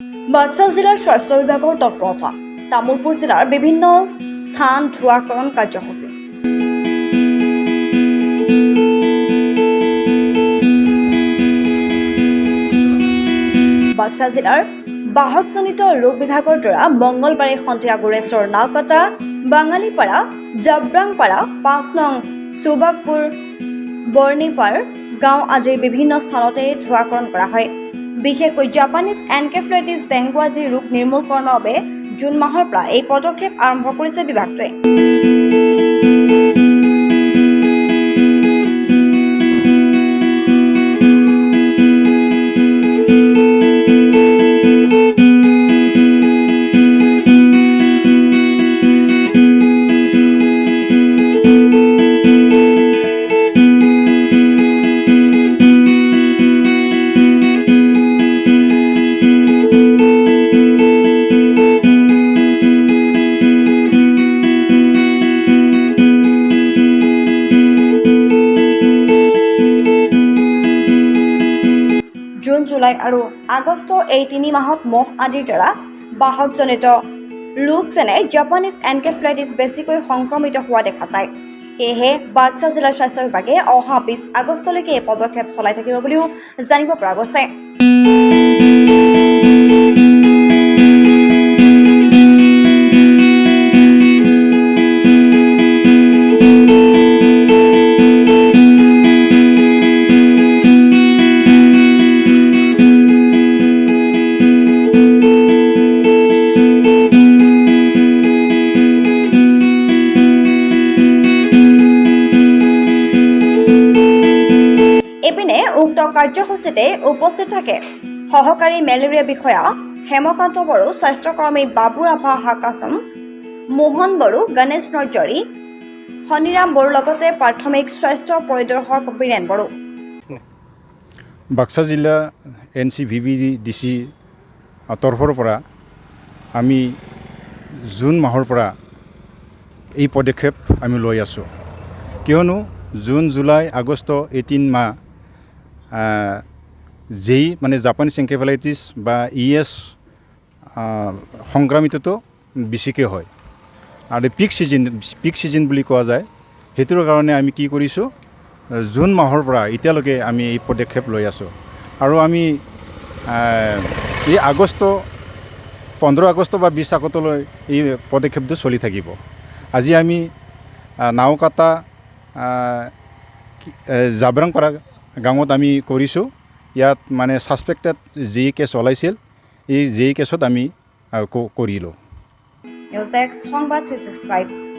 বাক্সা জিলাৰ স্বাস্থ্য বিভাগৰ তৎপৰতা তামোলপুৰ জিলাৰ বিভিন্ন স্থান ধোঁৱাকৰণ কাৰ্যসূচী বাক্সা জিলাৰ বাহকজনিত ৰোগ বিভাগৰ দ্বাৰা মঙ্গলবাৰে সন্ধিয়া গোৰেশ্বৰ নাওকাটা বাঙালীপাৰা জাব্ৰাংপাৰা ৫ নং সুবাকপুৰ বৰ্ণিপাৰ গাঁও আদিৰ বিভিন্ন স্থানতে ধোঁৱাকৰণ কৰা হয়। বিশেষকৈ জাপানীজ এনকেফেলাইটিছ ডেংগু আদি ৰোগ নিৰ্মূলকৰণৰ বাবে জুন মাহৰ পৰা এই পদক্ষেপ আৰম্ভ কৰিছে বিভাগটোৱে। জুন, জুলাই আৰু আগষ্ট এই ৩ মাহত মহ আদিৰ দ্বাৰা বাহকজনিত ৰোগ যেনে জাপানীজ এনকেফেলাইটিছ বেছিকৈ সংক্ৰমিত হোৱা দেখা যায়। সেয়েহে বাক্সা জিলাৰ স্বাস্থ্য বিভাগে অহা ২০ আগষ্টলৈকে এই পদক্ষেপ চলাই থাকিব বুলিও জানিব পৰা গৈছে। এপিনে উক্ত কাৰ্যসূচীতে উপস্থিত থাকে সহকাৰী মেলেৰিয়া বিষয়া হেমকান্ত বড়ো, স্বাস্থ্যকৰ্মী বাবু ৰাভা হাকাচম, মোহন বড়ো, গণেশ নৰ্জাৰী, শনিৰাম বড়োৰ লগতে প্ৰাথমিক স্বাস্থ্য পৰিদৰ্শক বীৰেন বড়ো। বাক্সা জিলা NCVBDC তৰফৰ পৰা আমি জুন মাহৰ পৰা এই পদক্ষেপ আমি লৈ আছোঁ। কিয়নো জুন, জুলাই, আগষ্ট এই ৩ মাহ যেই মানে জাপানীজ এনকেফেলাইটিছ বা ES সংক্ৰামিতটো বেছিকৈ হয় আৰু পিক ছিজন বুলি কোৱা যায়। সেইটোৰ কাৰণে আমি কি কৰিছোঁ, জুন মাহৰ পৰা এতিয়ালৈকে আমি এই পদক্ষেপ লৈ আছোঁ আৰু আমি এই 15 আগষ্ট বা 20 আগষ্টলৈ এই পদক্ষেপটো চলি থাকিব। আজি আমি নাওকাটা জাব্ৰাংপাৰা গাঁৱত আমি কৰিছোঁ। ইয়াত মানে ছাছপেক্টেড যি কেছ ওলাইছিল, এই যি কেছত আমি কৰিলোঁ। নিউজ ডেস্ক সংবাদ 365।